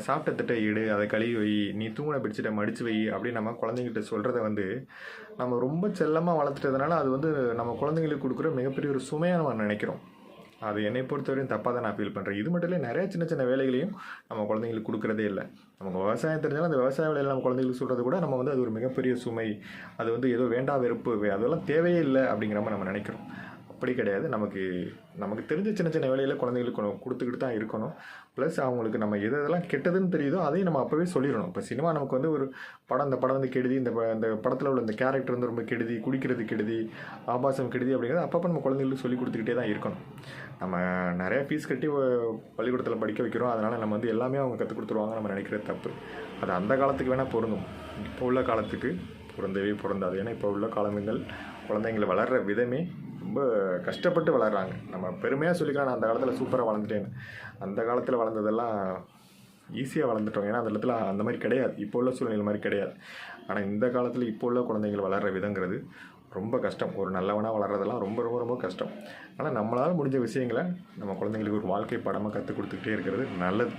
சாப்பிட்ட தட்டை எடு, அதை கழுவி வை, நீ தூங்கின பெட்ஷீட்டை மடித்து வை அப்படின்னு நம்ம குழந்தைங்கள்ட்ட சொல்கிறத வந்து நம்ம ரொம்ப செல்லமாக வளர்த்துட்டதுனால அது வந்து நம்ம குழந்தைங்களுக்கு கொடுக்குற மிகப்பெரிய ஒரு சுமையாக நம்ம நினைக்கிறோம். அது என்னை பொறுத்தவரையும் தப்பாக தான் நான் ஃபீல் பண்ணுறேன். இது மட்டும் இல்லை, நிறைய சின்ன சின்ன வேலைகளையும் நம்ம குழந்தைங்களுக்கு கொடுக்குறதே இல்லை. நமக்கு விவசாயம் தெரிஞ்சாலும் அந்த விவசாய வேலையில் நம்ம குழந்தைங்களுக்கு சொல்கிறது கூட நம்ம வந்து அது ஒரு மிகப்பெரிய சுமை, அது வந்து ஏதோ வேண்டா வெறுப்பு, அதெல்லாம் தேவையே இல்லை அப்படிங்கிற மாதிரி நம்ம நினைக்கிறோம். அப்படி கிடையாது. நமக்கு தெரிஞ்ச சின்ன சின்ன வேலையில் குழந்தைங்களுக்கு கொடுத்துக்கிட்டு தான் இருக்கணும். ப்ளஸ் அவங்களுக்கு நம்ம எதெல்லாம் கெட்டதுன்னு தெரியுதோ அதையும் நம்ம அப்போவே சொல்லிடணும். இப்போ சினிமா நமக்கு வந்து ஒரு படம், இந்த படம் வந்து கெடுதி, இந்த படத்தில் உள்ள இந்த கேரக்டர் வந்து ரொம்ப கெடுதி, குடிக்கிறது கெடுதி, ஆபாசம் கெடுதி அப்படிங்கிறது அப்பப்போ நம்ம குழந்தைங்களுக்கு சொல்லி கொடுத்துக்கிட்டே தான் இருக்கணும். நம்ம நிறையா ஃபீஸ் கட்டி பள்ளிக்கூடத்தில் படிக்க வைக்கிறோம், அதனால் நம்ம வந்து எல்லாமே அவங்க கற்றுக் கொடுத்துருவாங்க நம்ம நினைக்கிறது தப்பு. அது அந்த காலத்துக்கு வேணால் பொருந்தும், இப்போ உள்ள காலத்துக்கு பொருந்தவே பொருந்தாது. ஏன்னா இப்போ உள்ள குழந்தைங்களை வளர்கிற விதமே ரொம்ப கஷ்டப்பட்டு வளர்கிறாங்க. நம்ம பெருமையாக சொல்லிக்கலாம், நான் அந்த காலத்தில் சூப்பராக வளர்ந்துட்டேன்னு. அந்த காலத்தில் வளர்ந்ததெல்லாம் ஈஸியாக வளர்ந்துட்டோம். ஏன்னா அந்த இடத்துல அந்த மாதிரி கிடையாது, இப்போ உள்ள சூழ்நிலை மாதிரி கிடையாது. ஆனால் இந்த காலத்தில் இப்போ உள்ள குழந்தைகள் வளர்கிற விதங்கிறது ரொம்ப கஷ்டம். ஒரு நல்லவனாக வளர்கிறதெல்லாம் ரொம்ப ரொம்ப ரொம்ப கஷ்டம். ஆனால் நம்மளால் முடிஞ்ச விஷயங்களை நம்ம குழந்தைங்களுக்கு ஒரு வாழ்க்கை பாடமாக கற்றுக் கொடுத்துக்கிட்டே இருக்கிறது நல்லது.